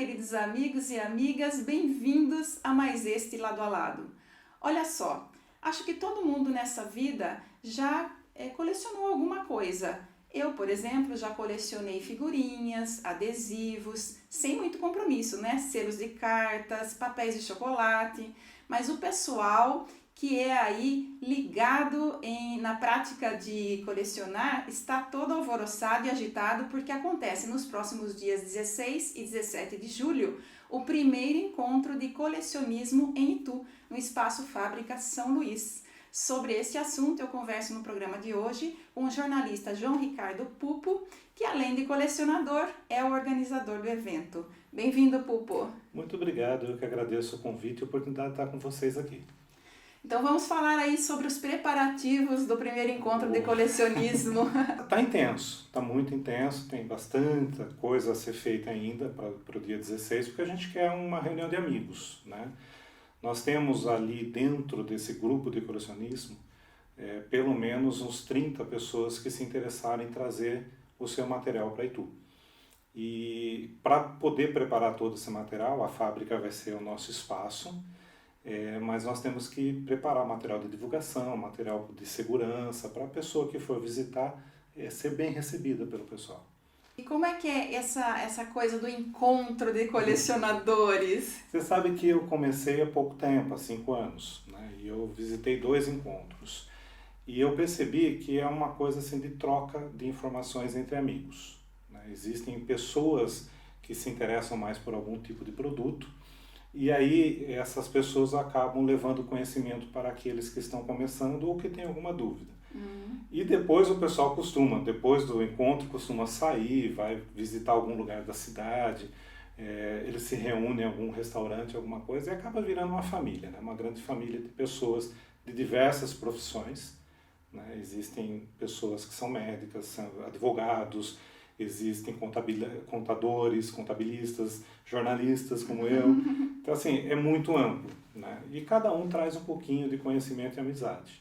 queridos amigos e amigas, bem-vindos a mais este Lado a Lado. Olha só, acho que todo mundo nessa vida já colecionou alguma coisa. Eu, por exemplo, já colecionei figurinhas, adesivos, sem muito compromisso, né? Selos de cartas, papéis de chocolate, mas o pessoal que é aí ligado na prática de colecionar está todo alvoroçado e agitado porque acontece nos próximos dias 16 e 17 de julho o primeiro encontro de colecionismo em Itu, no Espaço Fábrica São Luís. Sobre este assunto eu converso no programa de hoje com o jornalista João Ricardo Pupo, que além de colecionador é o organizador do evento. Bem-vindo, Pupo. Muito obrigado, eu que agradeço o convite e a oportunidade de estar com vocês aqui. Então vamos falar aí sobre os preparativos do primeiro encontro de colecionismo. Está intenso, está muito intenso, tem bastante coisa a ser feita ainda para o dia 16, porque a gente quer uma reunião de amigos, né? Nós temos ali dentro desse grupo de colecionismo, pelo menos uns 30 pessoas que se interessaram em trazer o seu material para Itu. E para poder preparar todo esse material, a fábrica vai ser o nosso espaço, mas nós temos que preparar material de divulgação, material de segurança, para a pessoa que for visitar ser bem recebida pelo pessoal. E como é que é essa coisa do encontro de colecionadores? Você sabe que eu comecei há pouco tempo, há 5 anos, né? E eu visitei 2 encontros. E eu percebi que é uma coisa assim, de troca de informações entre amigos, né? Existem pessoas que se interessam mais por algum tipo de produto, e aí essas pessoas acabam levando conhecimento para aqueles que estão começando ou que têm alguma dúvida. E depois o pessoal depois do encontro, costuma sair, vai visitar algum lugar da cidade, eles se reúnem em algum restaurante, alguma coisa, e acaba virando uma família, né? Uma grande família de pessoas de diversas profissões, né? Existem pessoas que são médicas, são advogados, existem contadores, contabilistas, jornalistas como eu. Então, assim, é muito amplo, né? E cada um traz um pouquinho de conhecimento e amizade.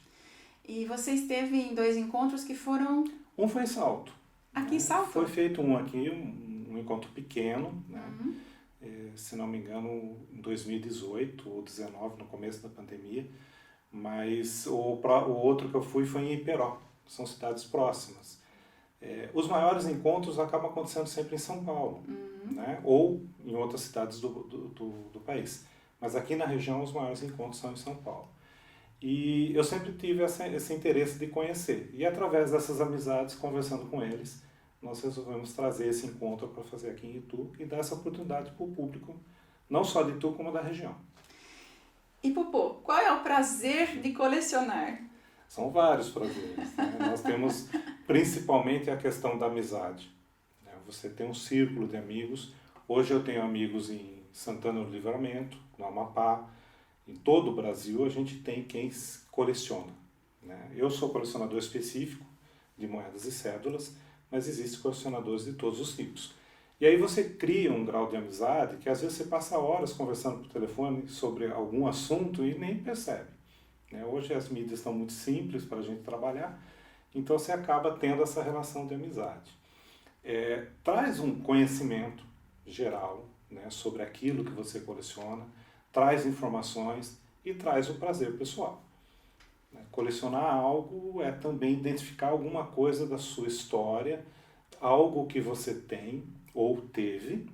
E você esteve em 2 encontros que foram... Um foi em Salto. Aqui em Salto? Foi feito um aqui, um encontro pequeno, né? Se não me engano, em 2018 ou 2019, no começo da pandemia. Mas o outro que eu fui foi em Iperó, são cidades próximas. Os maiores encontros acabam acontecendo sempre em São Paulo, né? Ou em outras cidades do país. Mas aqui na região os maiores encontros são em São Paulo. E eu sempre tive esse interesse de conhecer. E através dessas amizades, conversando com eles, nós resolvemos trazer esse encontro para fazer aqui em Itu e dar essa oportunidade para o público, não só de Itu, como da região. E Pupo, qual é o prazer de colecionar? São vários prazeres, né? Nós temos principalmente a questão da amizade, né? Você tem um círculo de amigos. Hoje eu tenho amigos em Santana do Livramento, no Amapá. Em todo o Brasil a gente tem quem coleciona, né? Eu sou colecionador específico de moedas e cédulas, mas existem colecionadores de todos os tipos. E aí você cria um grau de amizade que às vezes você passa horas conversando por telefone sobre algum assunto e nem percebe, né? Hoje as mídias estão muito simples para a gente trabalhar, então você acaba tendo essa relação de amizade. Traz um conhecimento geral, né, sobre aquilo que você coleciona, traz informações e traz o prazer pessoal. Colecionar algo é também identificar alguma coisa da sua história, algo que você tem ou teve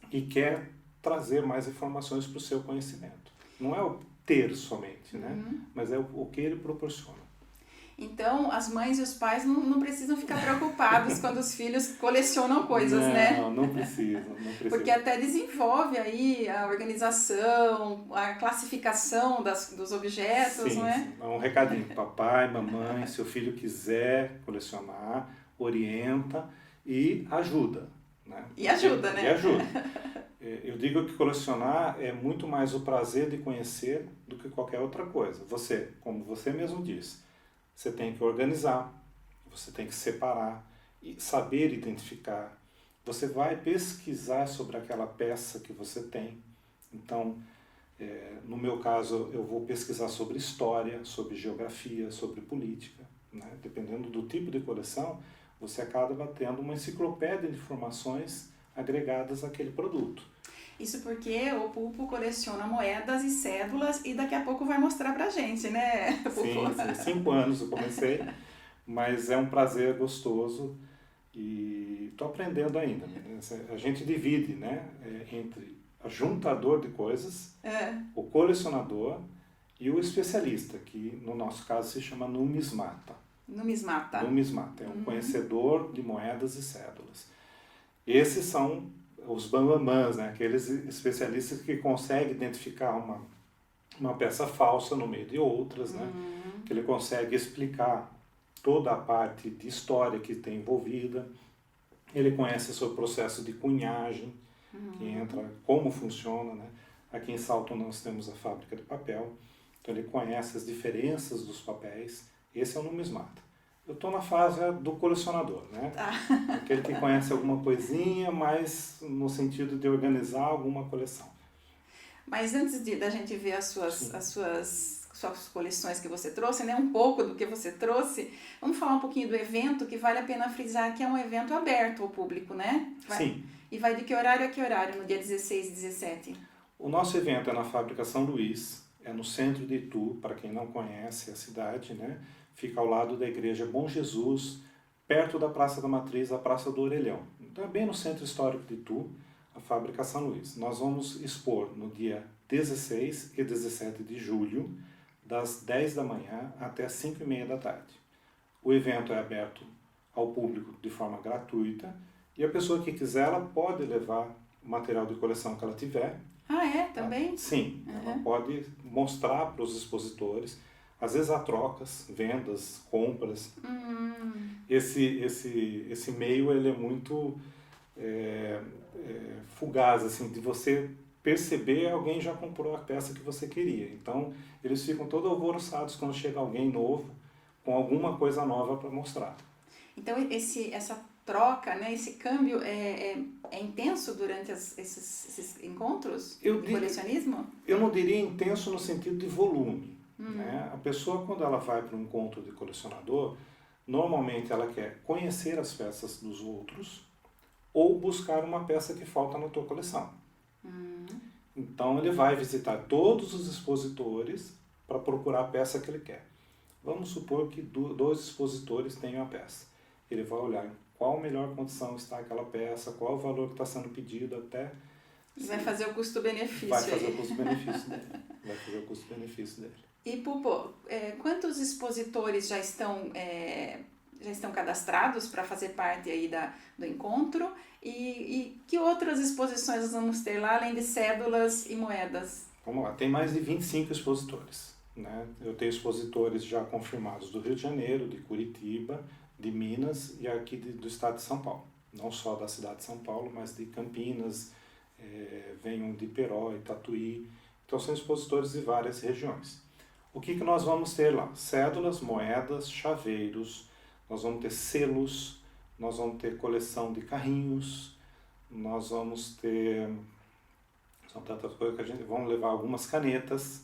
e quer trazer mais informações para o seu conhecimento. Não é o ter somente, né? Mas é o que ele proporciona. Então, as mães e os pais não precisam ficar preocupados quando os filhos colecionam coisas, né? Não precisam. Porque até desenvolve aí a organização, a classificação dos objetos, sim, não é? Sim. É um recadinho. Papai, mamãe, se o filho quiser colecionar, orienta e ajuda, né? E ajuda, né? E ajuda. Eu digo que colecionar é muito mais o prazer de conhecer do que qualquer outra coisa. Você, como você mesmo disse, você tem que organizar, você tem que separar e saber identificar. Você vai pesquisar sobre aquela peça que você tem. Então, no meu caso, eu vou pesquisar sobre história, sobre geografia, sobre política, né? Dependendo do tipo de coleção, você acaba tendo uma enciclopédia de informações agregadas àquele produto. Isso porque o Pulpo coleciona moedas e cédulas e daqui a pouco vai mostrar pra gente, né, Pulpo? Sim, 5 anos eu comecei, mas é um prazer gostoso e estou aprendendo ainda. Né? A gente divide, né, entre o juntador de coisas, o colecionador e o especialista, que no nosso caso se chama numismata. Numismata. Numismata, é um conhecedor de moedas e cédulas. Esses são os bambamãs, né? Aqueles especialistas que conseguem identificar uma peça falsa no meio de outras, né? Que ele consegue explicar toda a parte de história que tem envolvida. Ele conhece o seu processo de cunhagem, que entra, como funciona, né? Aqui em Salto nós temos a fábrica de papel, então ele conhece as diferenças dos papéis. Esse é o numismata. Eu estou na fase do colecionador, né? Aquele que conhece alguma coisinha, mas no sentido de organizar alguma coleção. Mas antes da gente ver as suas coleções que você trouxe, né? Um pouco do que você trouxe, vamos falar um pouquinho do evento, que vale a pena frisar que é um evento aberto ao público, né? Sim. E vai de que horário a que horário, no dia 16 e 17? O nosso evento é na Fábrica São Luís, é no centro de Itu, para quem não conhece a cidade, né? Fica ao lado da Igreja Bom Jesus, perto da Praça da Matriz, a Praça do Orelhão. Então é bem no centro histórico de Itu, a Fábrica São Luís. Nós vamos expor no dia 16 e 17 de julho, das 10 da manhã até as 5h30 da tarde. O evento é aberto ao público de forma gratuita e a pessoa que quiser, ela pode levar o material de coleção que ela tiver. Ah, é? Também? Sim, ela pode mostrar para os expositores. Às vezes há trocas, vendas, compras. Esse meio ele é muito fugaz, assim, de você perceber alguém já comprou a peça que você queria. Então, eles ficam todos alvoroçados quando chega alguém novo com alguma coisa nova para mostrar. Então, essa troca, né, esse câmbio é intenso durante esses encontros de colecionismo? Eu não diria intenso no sentido de volume. Né? A pessoa, quando ela vai para um encontro de colecionador, normalmente ela quer conhecer as peças dos outros ou buscar uma peça que falta na tua coleção. Então ele vai visitar todos os expositores para procurar a peça que ele quer. Vamos supor que 2 expositores tenham a peça. Ele vai olhar em qual melhor condição está aquela peça, qual o valor que está sendo pedido até... Vai fazer o custo-benefício. Vai fazer o custo-benefício dele. Vai fazer o custo-benefício dele. E, Pulpo, quantos expositores já estão cadastrados para fazer parte aí do encontro? E que outras exposições nós vamos ter lá, além de cédulas e moedas? Vamos lá, tem mais de 25 expositores. Né? Eu tenho expositores já confirmados do Rio de Janeiro, de Curitiba, de Minas e aqui do estado de São Paulo. Não só da cidade de São Paulo, mas de Campinas, venham de Peró e Tatuí. Então são expositores de várias regiões. O que nós vamos ter lá? Cédulas, moedas, chaveiros, nós vamos ter selos, nós vamos ter coleção de carrinhos, nós vamos ter... São tantas coisas que vamos levar algumas canetas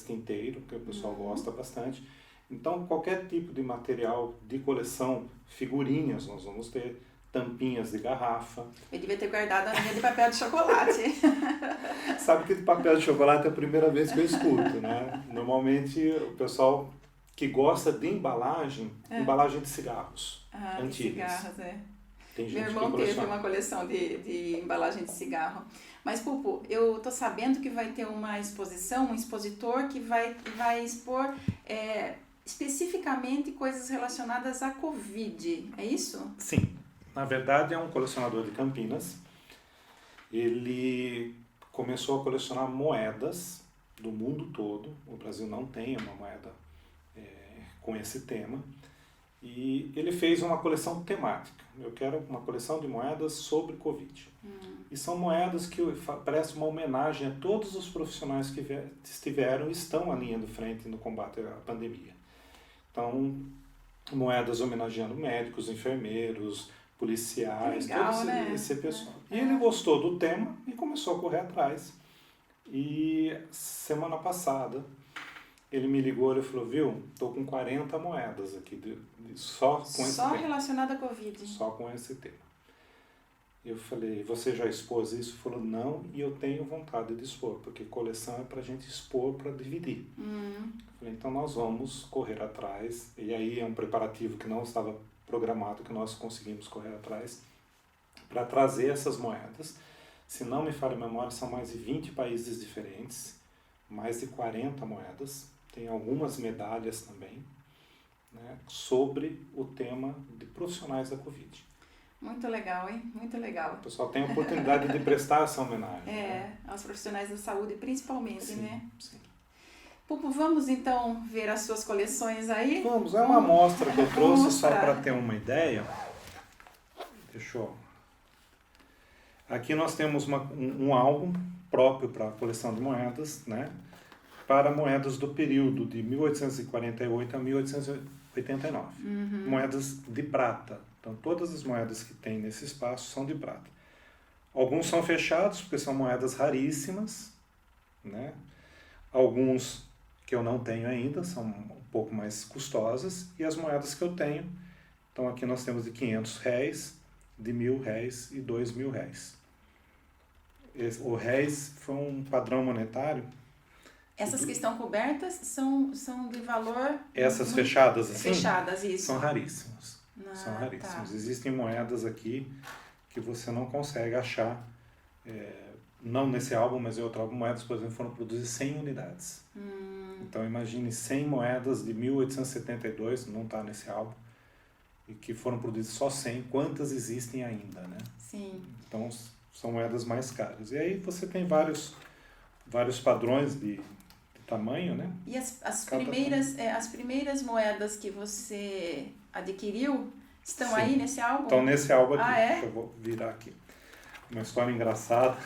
tinteiro, que o pessoal gosta bastante. Então, qualquer tipo de material de coleção, figurinhas nós vamos ter, tampinhas de garrafa. Eu devia ter guardado a minha de papel de chocolate. Sabe que de papel de chocolate é a primeira vez que eu escuto, né? Normalmente o pessoal que gosta de embalagem de cigarros antigos. De cigarros, Tem gente Meu irmão que teve uma coleção de embalagem de cigarro. Mas, Pulpo, eu tô sabendo que vai ter uma exposição, um expositor que vai expor especificamente coisas relacionadas à Covid, é isso? Sim. Na verdade, é um colecionador de Campinas. Ele começou a colecionar moedas do mundo todo. O Brasil não tem uma moeda com esse tema. E ele fez uma coleção temática. Eu quero uma coleção de moedas sobre Covid. E são moedas que parecem uma homenagem a todos os profissionais que estiveram e estão na linha de frente no combate à pandemia. Então, moedas homenageando médicos, enfermeiros, policiais, legal, todo né? esse pessoal. E ele gostou do tema e começou a correr atrás. E semana passada ele me ligou e falou, viu, estou com 40 moedas aqui, só com esse tema. Só relacionada à Covid. Só com esse tema. Eu falei, você já expôs isso? Ele falou, não, e eu tenho vontade de expor, porque coleção é para a gente expor, para dividir. Eu falei, então nós vamos correr atrás, e aí é um preparativo que não estava programado, que nós conseguimos correr atrás, para trazer essas moedas. Se não me falha a memória, são mais de 20 países diferentes, mais de 40 moedas, tem algumas medalhas também, né, sobre o tema de profissionais da Covid. Muito legal, hein? Muito legal. O pessoal tem a oportunidade de prestar essa homenagem. Né? Aos profissionais da saúde principalmente, sim, né? Sim. Pupo, vamos então ver as suas coleções aí? Vamos, é uma amostra que eu trouxe só para ter uma ideia. Deixa eu... Aqui nós temos um álbum próprio para a coleção de moedas, né? Para moedas do período de 1848 a 1889. Moedas de prata. Então, todas as moedas que tem nesse espaço são de prata. Alguns são fechados, porque são moedas raríssimas, né? Alguns que eu não tenho ainda, são um pouco mais custosas. E as moedas que eu tenho, então aqui nós temos de R$500, de R$1.000 e R$2.000. O réis foi um padrão monetário. Essas que estão cobertas são de valor... Essas fechadas assim? Fechadas, isso. São raríssimas. São raríssimos. Tá. Existem moedas aqui que você não consegue achar, não nesse álbum, mas em outro álbum, moedas, por exemplo, foram produzidas 100 unidades. Então imagine 100 moedas de 1872, não está nesse álbum, e que foram produzidas só 100, quantas existem ainda, né? Sim. Então são moedas mais caras. E aí você tem vários padrões de tamanho, né? E as primeiras moedas que você adquiriu estão aí nesse álbum? Estão nesse álbum aqui. Ah, é? Deixa eu vou virar aqui. Uma história engraçada.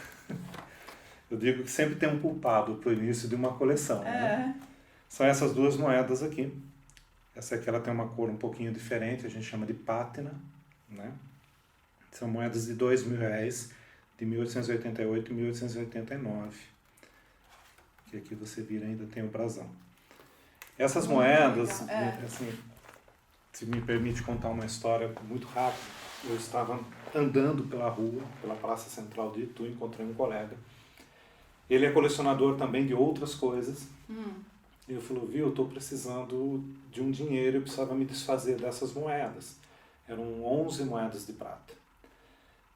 Eu digo que sempre tem um culpado para o início de uma coleção. Né? São essas duas moedas aqui. Essa aqui ela tem uma cor um pouquinho diferente, a gente chama de pátina. Né? São moedas de R$2.000, de 1888 e 1889. Que aqui você vira ainda tem o brasão. Essas moedas, assim, se me permite contar uma história muito rápida, eu estava andando pela rua, pela Praça Central de Itu, encontrei um colega. Ele é colecionador também de outras coisas. E eu falei, viu, eu estou precisando de um dinheiro, eu precisava me desfazer dessas moedas. Eram 11 moedas de prata.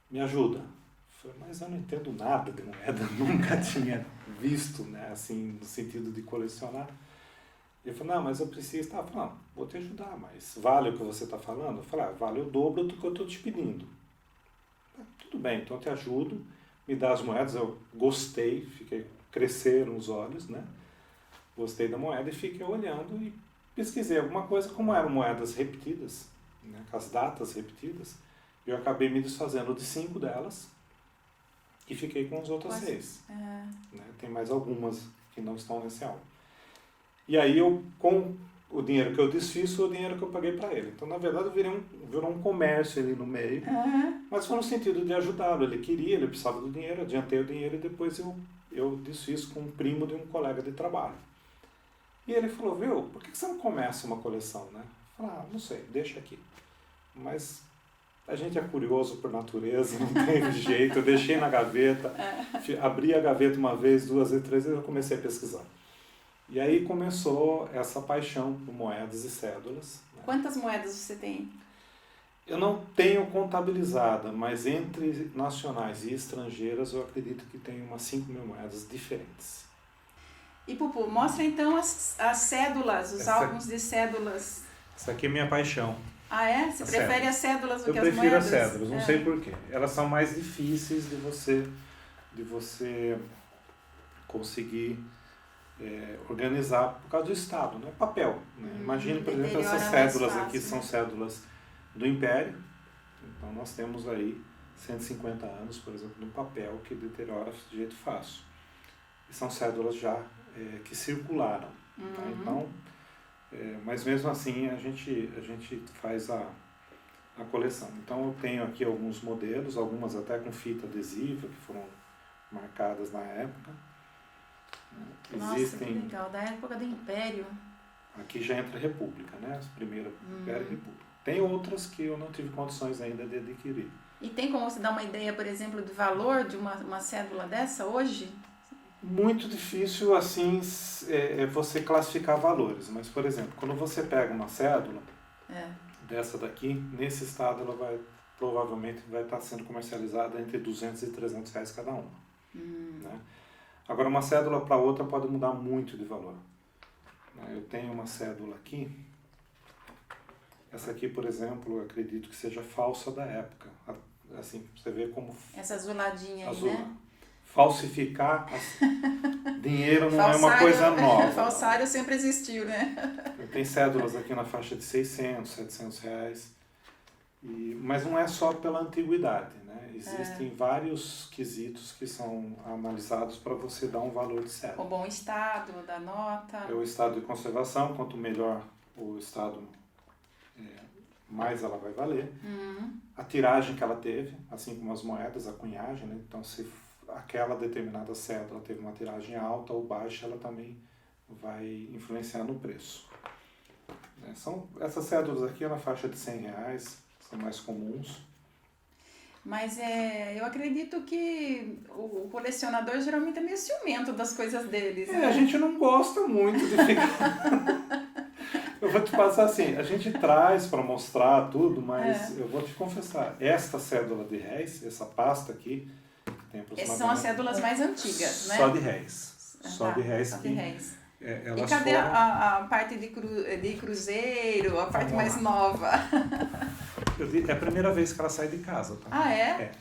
Me ajuda. Eu falei, mas eu não entendo nada de moeda, nunca tinha visto, né, assim, no sentido de colecionar. Ele falou, não, mas eu preciso. Eu falei, não, vou te ajudar, mas vale o que você está falando? Eu falei, vale o dobro do que eu estou te pedindo. Tudo bem, então eu te ajudo, me dá as moedas. Eu gostei, cresceram os olhos, né? Gostei da moeda e fiquei olhando e pesquisei alguma coisa, como eram moedas repetidas, né, com as datas repetidas. Eu acabei me desfazendo de 5 delas e fiquei com as outras 6. Né? Tem mais algumas que não estão nesse álbum. E aí eu, com o dinheiro que eu desfiz, foi o dinheiro que eu paguei para ele. Então, na verdade, virou um comércio ali no meio, mas foi no sentido de ajudá-lo. Ele queria, ele precisava do dinheiro, adiantei o dinheiro e depois eu desfiz com um primo de um colega de trabalho. E ele falou, viu, por que você não começa uma coleção, né? Eu falei, não sei, deixa aqui. Mas a gente é curioso por natureza, não tem jeito. Eu deixei na gaveta, abri a gaveta uma vez, 2 vezes, 3 vezes, eu comecei a pesquisar. E aí começou essa paixão por moedas e cédulas. Né? Quantas moedas você tem? Eu não tenho contabilizada, mas entre nacionais e estrangeiras eu acredito que tem umas 5.000 moedas diferentes. E Pupu, mostra então as cédulas, os álbuns de cédulas. Essa aqui é minha paixão. Ah, é? Você prefere as cédulas do que as moedas? Eu prefiro as cédulas, não sei porquê. Elas são mais difíceis de você conseguir organizar por causa do Estado, né? Papel. Né? Imagine, por exemplo, essas cédulas aqui são cédulas do Império. Então nós temos aí 150 anos, por exemplo, no papel que deteriora de jeito fácil. E são cédulas já que circularam. Né? Então, mas mesmo assim a gente faz a coleção. Então eu tenho aqui alguns modelos, algumas até com fita adesiva, que foram marcadas na época. Nossa, que legal, da época do Império. Aqui já entra a República, né? As primeiras Império e República. Tem outras que eu não tive condições ainda de adquirir. E tem como você dar uma ideia, por exemplo, do valor de uma cédula dessa hoje? Muito difícil assim você classificar valores, mas por exemplo, quando você pega uma cédula dessa daqui, nesse estado ela provavelmente vai estar sendo comercializada entre 200 e 300 reais cada uma. Né? Agora uma cédula para outra pode mudar muito de valor. Eu tenho uma cédula aqui, essa aqui por exemplo, eu acredito que seja falsa da época, assim, você vê como... Essa azuladinha aí, né? Falsificar dinheiro não é uma coisa nova. Falsário sempre existiu, né? Tem cédulas aqui na faixa de 600, 700 reais. Mas não é só pela antiguidade, né? Existem vários quesitos que são analisados para você dar um valor de cédula. O bom estado da nota. É o estado de conservação, quanto melhor o estado, mais ela vai valer. A tiragem que ela teve, assim como as moedas, a cunhagem, né? Então se aquela determinada cédula teve uma tiragem alta ou baixa, ela também vai influenciar no preço. Essas cédulas aqui na faixa de 100 reais, são mais comuns. Mas eu acredito que o colecionador geralmente é meio ciumento das coisas deles. Né? A gente não gosta muito de ficar... Eu vou te passar assim, a gente traz para mostrar tudo, mas eu vou te confessar, esta cédula de réis, essa pasta aqui, tem aproximadamente... Essas são as cédulas mais antigas, né? Só de réis. Só de réis. Só de réis. E cadê a parte de cruzeiro, a parte mais nova? É a primeira vez que ela sai de casa, tá? Ah, é?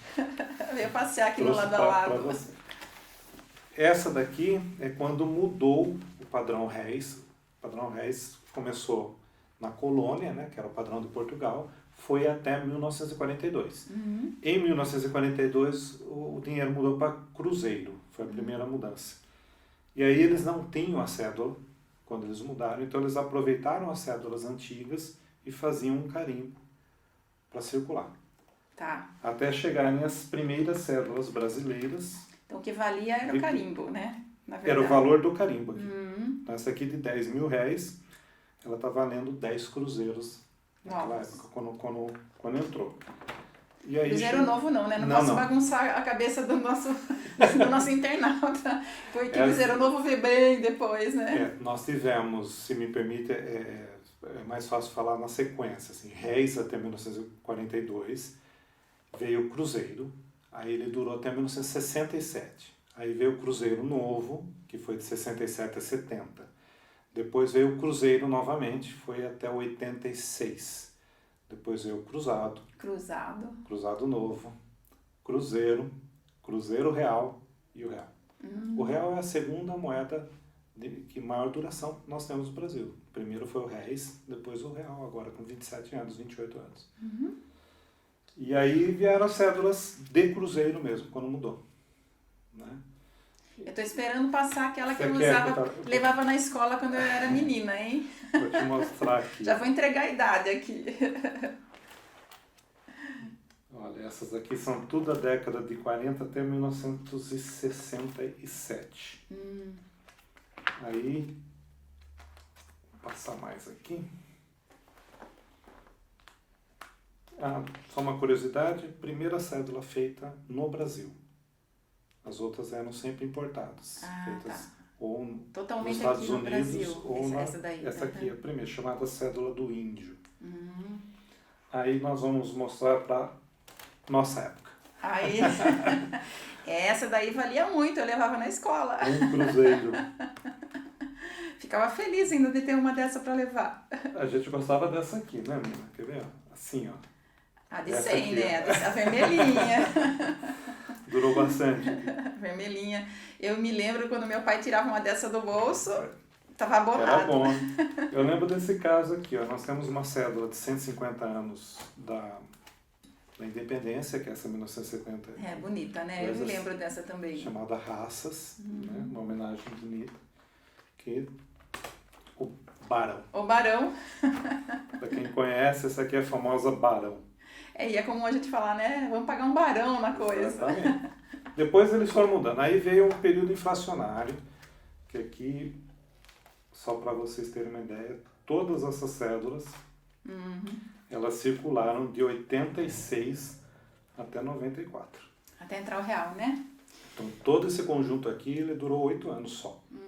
Veio passear aqui no lado a lado. Essa daqui é quando mudou o padrão réis. O padrão réis começou na colônia, né, que era o padrão de Portugal, foi até 1942. Em 1942, o dinheiro mudou para cruzeiro, foi a primeira mudança. E aí eles não tinham a cédula quando eles mudaram, então eles aproveitaram as cédulas antigas e faziam um carimbo para circular. Tá. Até chegarem as primeiras cédulas brasileiras. Então o que valia era o carimbo, né? Na verdade. Era o valor do carimbo aqui. Essa aqui de 10 mil reais, ela está valendo 10 cruzeiros naquela época, quando entrou. E aí, cruzeiro novo não, né? Não posso bagunçar a cabeça do nosso internauta, porque cruzeiro novo vê bem depois, né? Nós tivemos, se me permite, é mais fácil falar na sequência, assim, réis até 1942, veio o cruzeiro, aí ele durou até 1967. Aí veio o cruzeiro novo, que foi de 67 a 70. Depois veio o cruzeiro novamente, foi até 86. Depois veio o cruzado. Cruzado novo. Cruzeiro real e o real. O real é a segunda moeda que maior duração nós temos no Brasil. Primeiro foi o réis, depois o real, agora com 27 anos, 28 anos. E aí vieram as cédulas de cruzeiro mesmo, quando mudou. Né? Eu tô esperando passar aquela que eu usava, levava na escola quando eu era menina, hein? Vou te mostrar aqui. Já vou entregar a idade aqui. Olha, essas aqui são tudo da década de 40 até 1967. Aí, vou passar mais aqui. Só uma curiosidade, primeira cédula feita no Brasil. As outras eram sempre importadas, feitas ou totalmente nos Estados aqui no Unidos Brasil, ou essa aqui, a primeira, chamada cédula do índio. Aí nós vamos mostrar para nossa época. Aí, essa daí valia muito, eu levava na escola. Um cruzeiro. Ficava feliz ainda de ter uma dessa para levar. A gente gostava dessa aqui, né, menina? Quer ver? Assim, ó. A de 100, né? A vermelhinha. Durou bastante. Vermelhinha. Eu me lembro quando meu pai tirava uma dessa do bolso, tava bolado. Era bom. Eu lembro desse caso aqui, ó. Nós temos uma cédula de 150 anos da independência, que é essa 1970. É bonita, né? Eu me lembro dessa também. Chamada Raças, né? Uma homenagem bonita. Que o Barão. O Barão. Pra quem conhece, essa aqui é a famosa Barão. E é comum a gente falar, né? Vamos pagar um barão na coisa. Exatamente. Depois eles foram mudando. Aí veio um período inflacionário, que aqui, só para vocês terem uma ideia, todas essas cédulas, elas circularam de 86 até 94. Até entrar o real, né? Então, todo esse conjunto aqui, ele durou 8 anos só. Né?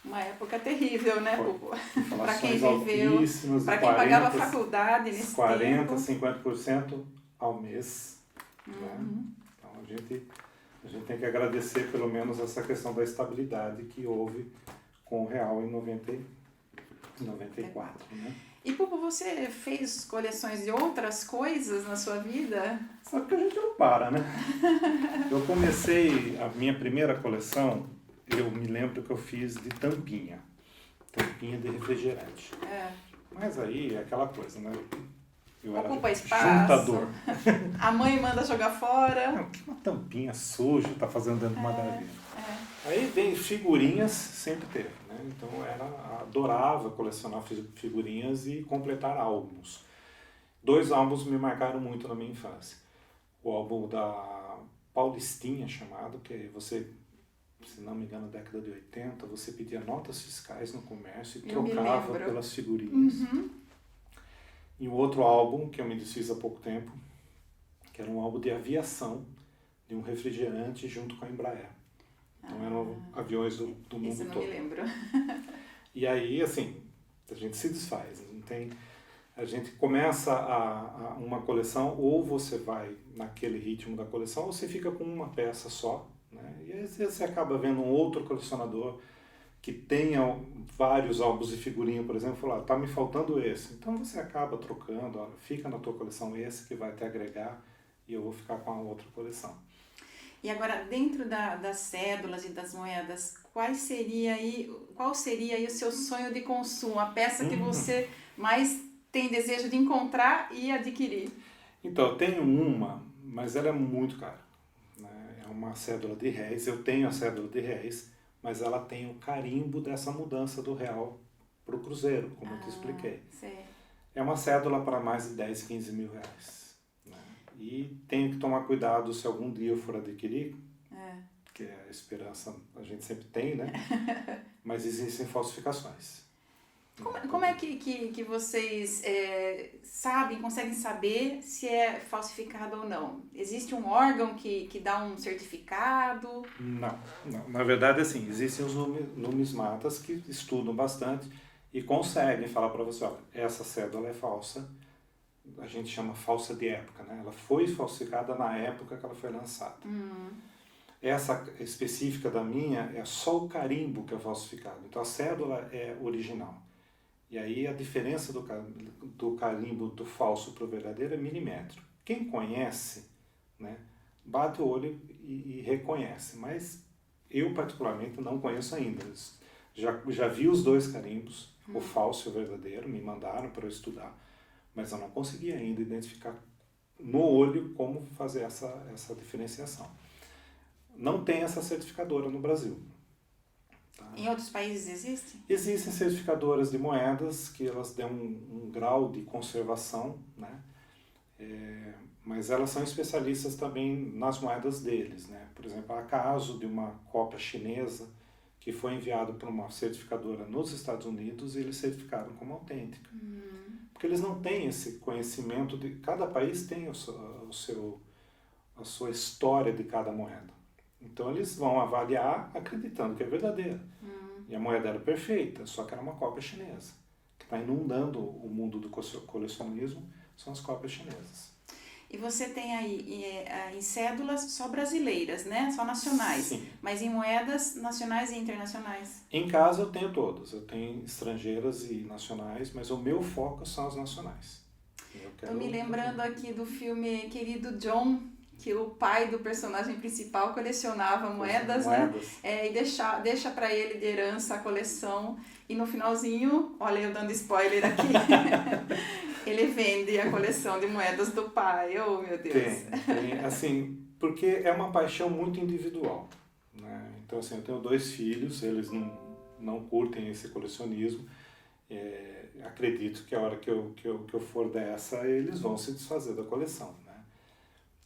Uma época terrível, né? Para quem Inflações viveu, altíssimas, para quem pagava faculdade nesse 40, tempo. 50% ao mês. Né? Então, a gente tem que agradecer pelo menos essa questão da estabilidade que houve com o real em 94. Né? E, Pupo, você fez coleções de outras coisas na sua vida? Sabe que a gente não para, né? Eu comecei a minha primeira coleção, eu me lembro que eu fiz de tampinha de refrigerante. Mas aí é aquela coisa, né? Eu Ocupa era espaço. juntador. A mãe manda jogar fora. Não, que uma tampinha suja tá fazendo dentro de uma gaveta. Aí vem figurinhas, sempre teve, né? Então adorava colecionar figurinhas e completar álbuns. 2 álbuns me marcaram muito na minha infância. O álbum da Paulistinha, chamado, que você, se não me engano, na década de 80, você pedia notas fiscais no comércio e trocava pelas figurinhas. E um outro álbum, que eu me desfiz há pouco tempo, que era um álbum de aviação, de um refrigerante junto com a Embraer. Então eram aviões do mundo Isso eu não todo. me lembro. E aí, assim, a gente se desfaz. A gente começa uma coleção, ou você vai naquele ritmo da coleção, ou você fica com uma peça só. Né? E aí você acaba vendo um outro colecionador que tenha vários álbuns de figurinha, por exemplo, falar, tá me faltando esse. Então você acaba trocando, ó, fica na tua coleção esse que vai te agregar e eu vou ficar com a outra coleção. E agora, dentro das cédulas e das moedas, qual seria aí o seu sonho de consumo? A peça que você mais tem desejo de encontrar e adquirir? Então, eu tenho uma, mas ela é muito cara. Né? É uma cédula de réis, eu tenho a cédula de réis, mas ela tem o carimbo dessa mudança do real para o cruzeiro, como eu te expliquei. Sei. É uma cédula para mais de 10, 15 mil reais. Né? E tenho que tomar cuidado se algum dia eu for adquirir, que é a esperança a gente sempre tem, né? Mas existem falsificações. Como é que vocês conseguem saber se é falsificado ou não? Existe um órgão que dá um certificado? Não. Na verdade, assim, existem os numismatas que estudam bastante e conseguem falar para você, olha, essa cédula é falsa, a gente chama falsa de época, né? Ela foi falsificada na época que ela foi lançada. Essa específica da minha é só o carimbo que é falsificado, então a cédula é original. E aí a diferença do carimbo do falso para o verdadeiro é milimétrico. Quem conhece, né, bate o olho e reconhece, mas eu particularmente não conheço ainda. Já vi os 2 carimbos, o falso e o verdadeiro, me mandaram para eu estudar, mas eu não consegui ainda identificar no olho como fazer essa diferenciação. Não tem essa certificadora no Brasil. Tá? Em outros países existe? Existem certificadoras de moedas que elas dão um grau de conservação, né? Mas elas são especialistas também nas moedas deles. Né? Por exemplo, há caso de uma cópia chinesa que foi enviado para uma certificadora nos Estados Unidos e eles certificaram como autêntica. Porque eles não têm esse conhecimento de... Cada país tem a sua história de cada moeda. Então eles vão avaliar acreditando que é verdadeira. E a moeda era perfeita, só que era uma cópia chinesa. O que está inundando o mundo do colecionismo são as cópias chinesas. E você tem aí em cédulas só brasileiras, né? Só nacionais. Sim. Mas em moedas nacionais e internacionais? Em casa eu tenho todas. Eu tenho estrangeiras e nacionais, mas o meu foco são as nacionais. Estou me lembrando aqui do filme Querido John, que o pai do personagem principal colecionava moedas, né? E deixa para ele de herança a coleção. E no finalzinho, olha eu dando spoiler aqui, ele vende a coleção de moedas do pai. Oh, meu Deus! Tem, assim, porque é uma paixão muito individual. Né? Então, assim, eu tenho 2 filhos, eles não curtem esse colecionismo. Acredito que a hora que eu for dessa, eles vão se desfazer da coleção. Né?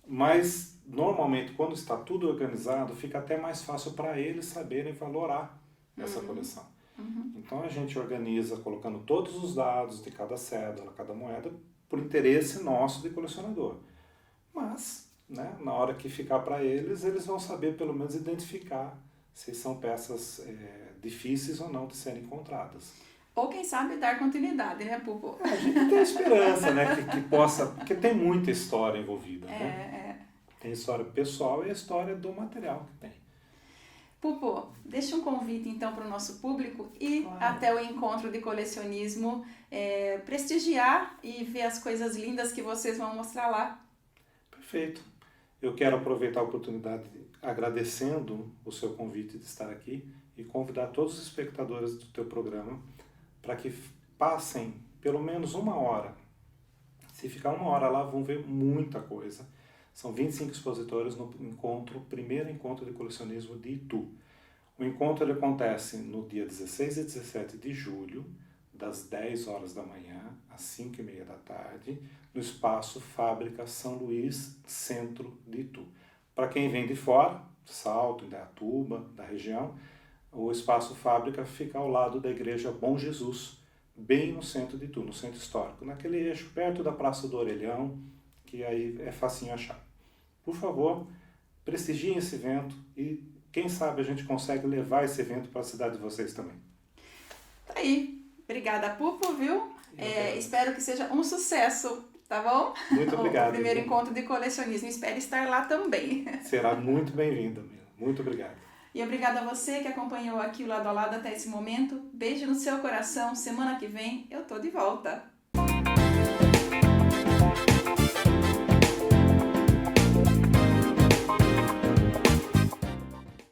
Mas, normalmente, quando está tudo organizado, fica até mais fácil para eles saberem valorar essa coleção. Então, a gente organiza colocando todos os dados de cada cédula, cada moeda, por interesse nosso de colecionador. mas, né, na hora que ficar para eles vão saber pelo menos identificar se são peças difíceis ou não de serem encontradas. Ou quem sabe dar continuidade, né, Pupo? A gente tem esperança, né, que possa, porque tem muita história envolvida, né? Tem a história pessoal e a história do material que tem. Pupo, deixa um convite então para o nosso público e Claro. até o encontro de colecionismo, prestigiar e ver as coisas lindas que vocês vão mostrar lá. Perfeito. Eu quero aproveitar a oportunidade agradecendo o seu convite de estar aqui e convidar todos os espectadores do teu programa para que passem pelo menos 1 hora. Se ficar 1 hora lá, vão ver muita coisa. São 25 expositores no primeiro encontro de colecionismo de Itu. O encontro ele acontece no dia 16 e 17 de julho, das 10 horas da manhã às 5h30 da tarde, no espaço Fábrica São Luís, centro de Itu. Para quem vem de fora, Salto, Indaiatuba, da região, o espaço Fábrica fica ao lado da Igreja Bom Jesus, bem no centro de Itu, no centro histórico, naquele eixo perto da Praça do Orelhão, que aí é facinho achar. Por favor, prestigiem esse evento e quem sabe a gente consegue levar esse evento para a cidade de vocês também. Tá aí. Obrigada, Pupo, viu? Espero que seja um sucesso, tá bom? Muito obrigado. O primeiro encontro de colecionismo. Espero estar lá também. Será muito bem-vinda, Mila. Muito obrigado. E obrigada a você que acompanhou aqui o Lado a Lado até esse momento. Beijo no seu coração. Semana que vem eu tô de volta.